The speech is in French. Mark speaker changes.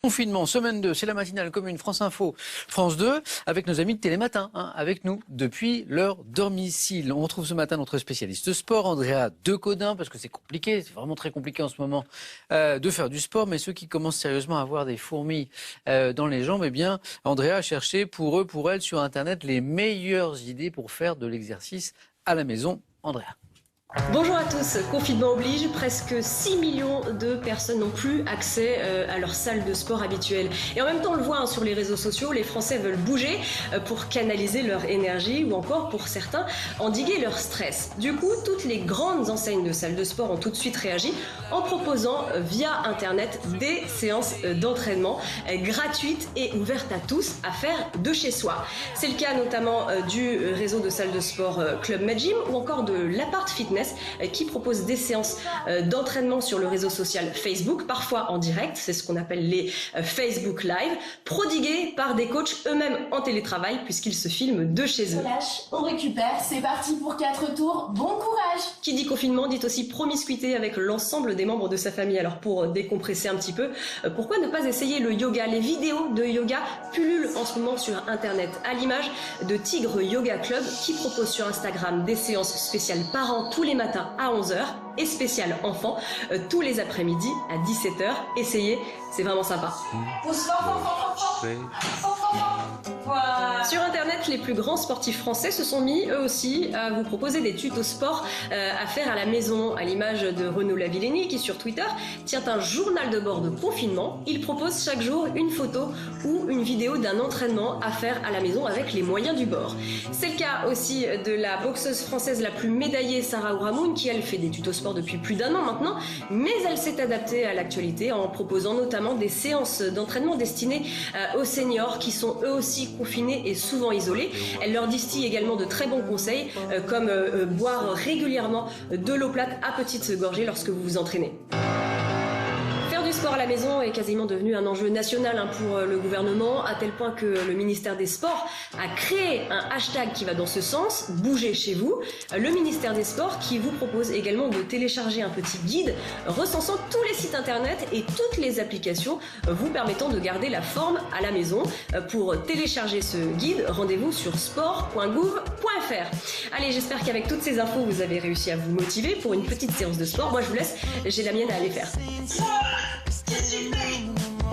Speaker 1: Confinement, semaine 2, c'est la matinale commune France Info, France 2, avec nos amis de Télématin, avec nous depuis leur domicile. On retrouve ce matin notre spécialiste sport, Andrea Decodin, parce que c'est compliqué, c'est vraiment très compliqué en ce moment de faire du sport, mais ceux qui commencent sérieusement à avoir des fourmis dans les jambes, eh bien, Andrea a cherché pour eux, pour elle, sur Internet, les meilleures idées pour faire de l'exercice à la maison. Andrea.
Speaker 2: Bonjour à tous, confinement oblige, presque 6 millions de personnes n'ont plus accès à leur salle de sport habituelle. Et en même temps, on le voit sur les réseaux sociaux, les Français veulent bouger pour canaliser leur énergie ou encore pour certains endiguer leur stress. Du coup, toutes les grandes enseignes de salles de sport ont tout de suite réagi en proposant via Internet des séances d'entraînement gratuites et ouvertes à tous à faire de chez soi. C'est le cas notamment du réseau de salles de sport Club Med Gym ou encore de l'Apart Fitness qui propose des séances d'entraînement sur le réseau social Facebook, parfois en direct, c'est ce qu'on appelle les Facebook Live, prodigués par des coachs eux-mêmes en télétravail puisqu'ils se filment de chez eux.
Speaker 3: Relâche, on récupère, c'est parti pour 4 tours, bon courage!
Speaker 2: Qui dit confinement dit aussi promiscuité avec l'ensemble des membres de sa famille. Alors pour décompresser un petit peu, pourquoi ne pas essayer le yoga? Les vidéos de yoga pullulent en ce moment sur Internet, à l'image de Tigre Yoga Club qui propose sur Instagram des séances spéciales parents tous les matins à 11h et spéciales enfants tous les après-midi à 17h. Essayez, c'est vraiment sympa. Sur Internet, les plus grands sportifs français se sont mis, eux aussi, à vous proposer des tutos sport à faire à la maison, à l'image de Renaud Lavillenie qui, sur Twitter, tient un journal de bord de confinement. Il propose chaque jour une photo ou une vidéo d'un entraînement à faire à la maison avec les moyens du bord. C'est le cas aussi de la boxeuse française la plus médaillée, Sarah Ouramoun, qui, elle, fait des tutos sport depuis plus d'1 an maintenant, mais elle s'est adaptée à l'actualité en proposant notamment des séances d'entraînement destinées aux seniors qui sont eux aussi confinés et souvent isolés. Elle leur distille également de très bons conseils comme boire régulièrement de l'eau plate à petites gorgées lorsque vous vous entraînez. Faire du sport à la maison est quasiment devenu un enjeu national pour le gouvernement, à tel point que le ministère des Sports a créé un hashtag qui va dans ce sens, bougez chez vous. Le ministère des Sports qui vous propose également de télécharger un petit guide recensant tous les sites internet et toutes les applications vous permettant de garder la forme à la maison. Pour télécharger ce guide, rendez-vous sur sport.gouv.fr. Allez, j'espère qu'avec toutes ces infos, vous avez réussi à vous motiver pour une petite séance de sport. Moi, je vous laisse, j'ai la mienne à aller faire.
Speaker 3: C'est super!